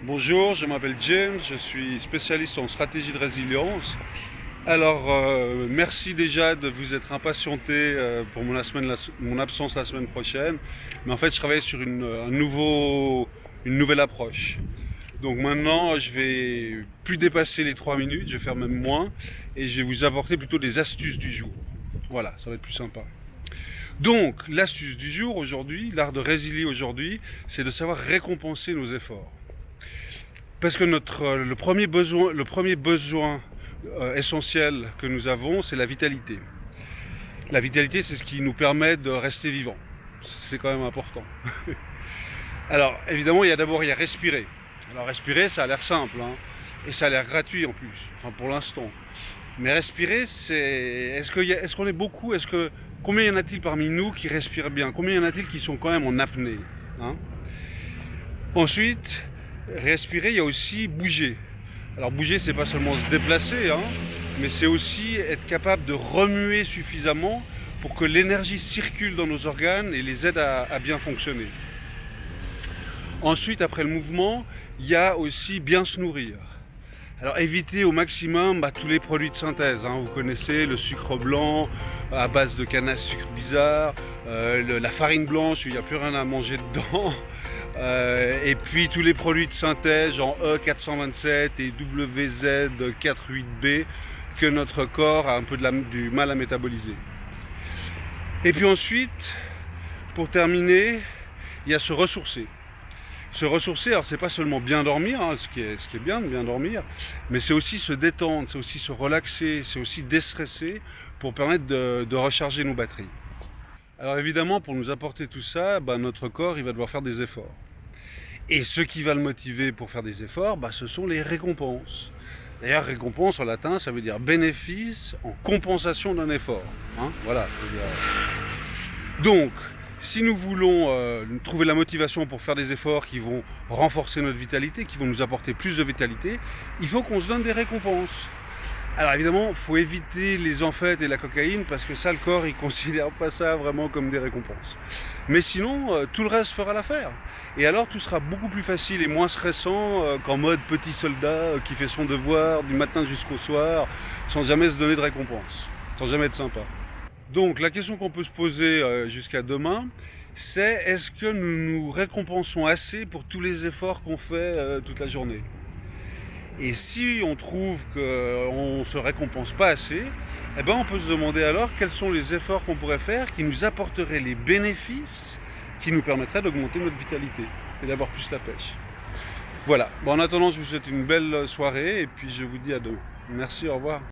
Bonjour, je m'appelle James, je suis spécialiste en stratégie de résilience. Alors, merci déjà de vous être impatienté pour mon absence la semaine prochaine. Mais en fait, je travaille sur une nouvelle approche. Donc maintenant, je vais plus dépasser les 3 minutes, je vais faire même moins, et je vais vous apporter plutôt des astuces du jour. Voilà, ça va être plus sympa. Donc, l'astuce du jour aujourd'hui, l'art de résilier aujourd'hui, c'est de savoir récompenser nos efforts. Parce que le premier besoin essentiel que nous avons, c'est la vitalité. La vitalité, c'est ce qui nous permet de rester vivants. C'est quand même important. Alors, évidemment, il y a respirer. Alors, respirer, ça a l'air simple, hein, et ça a l'air gratuit en plus, enfin pour l'instant. Mais respirer, est-ce qu'on est beaucoup, combien y en a-t-il parmi nous qui respirent bien? Combien y en a-t-il qui sont quand même en apnée, hein? Ensuite, respirer, il y a aussi bouger. Alors bouger, c'est pas seulement se déplacer, hein, mais c'est aussi être capable de remuer suffisamment pour que l'énergie circule dans nos organes et les aide à bien fonctionner. Ensuite, après le mouvement, il y a aussi bien se nourrir. Alors évitez au maximum tous les produits de synthèse, hein. Vous connaissez le sucre blanc à base de canne à sucre bizarre, la farine blanche où il n'y a plus rien à manger dedans, et puis tous les produits de synthèse genre E427 et WZ48B que notre corps a un peu du mal à métaboliser. Et puis ensuite, pour terminer, il y a se ressourcer. Se ressourcer, alors c'est pas seulement bien dormir, hein, ce qui est bien de bien dormir, mais c'est aussi se détendre, c'est aussi se relaxer, c'est aussi déstresser pour permettre de recharger nos batteries. Alors évidemment, pour nous apporter tout ça, notre corps il va devoir faire des efforts. Et ce qui va le motiver pour faire des efforts, ce sont les récompenses. D'ailleurs, récompense en latin, ça veut dire bénéfice en compensation d'un effort. Hein, voilà. Donc, si nous voulons trouver la motivation pour faire des efforts qui vont renforcer notre vitalité, qui vont nous apporter plus de vitalité, il faut qu'on se donne des récompenses. Alors évidemment, il faut éviter les amphètes et la cocaïne parce que ça, le corps, il ne considère pas ça vraiment comme des récompenses. Mais sinon, tout le reste fera l'affaire. Et alors, tout sera beaucoup plus facile et moins stressant qu'en mode petit soldat qui fait son devoir du matin jusqu'au soir sans jamais se donner de récompense, sans jamais être sympa. Donc la question qu'on peut se poser jusqu'à demain, c'est est-ce que nous nous récompensons assez pour tous les efforts qu'on fait toute la journée? Et si on trouve qu'on ne se récompense pas assez, on peut se demander alors quels sont les efforts qu'on pourrait faire qui nous apporteraient les bénéfices qui nous permettraient d'augmenter notre vitalité et d'avoir plus la pêche. Voilà, en attendant je vous souhaite une belle soirée et puis je vous dis à demain. Merci, au revoir.